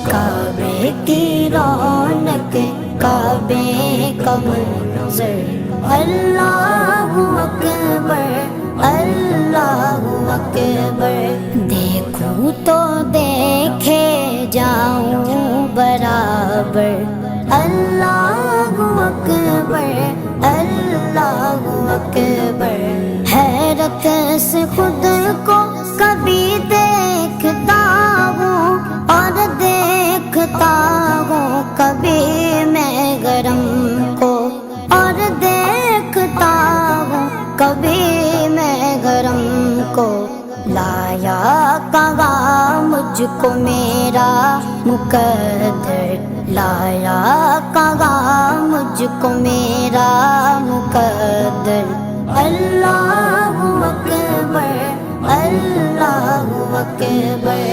काबे की रौनक, काबे का मंज़र, अल्लाहु अकबर, अल्लाहु अकबर। देखूं तो देखे जाऊं बराबर, अल्लाहु अकबर, अल्लाहु अकबर। हैरत से खुद को कभी देखता हूँ और देखता हूँ कभी मैं गरम को, और देखता हूँ कभी मैं गरम को। लाया कहाँ मुझको मेरा मुकद्दर, लाया कहाँ मुझको मेरा मुकद्दर। अल्लाहु अकबर, अल्लाहु अकबर।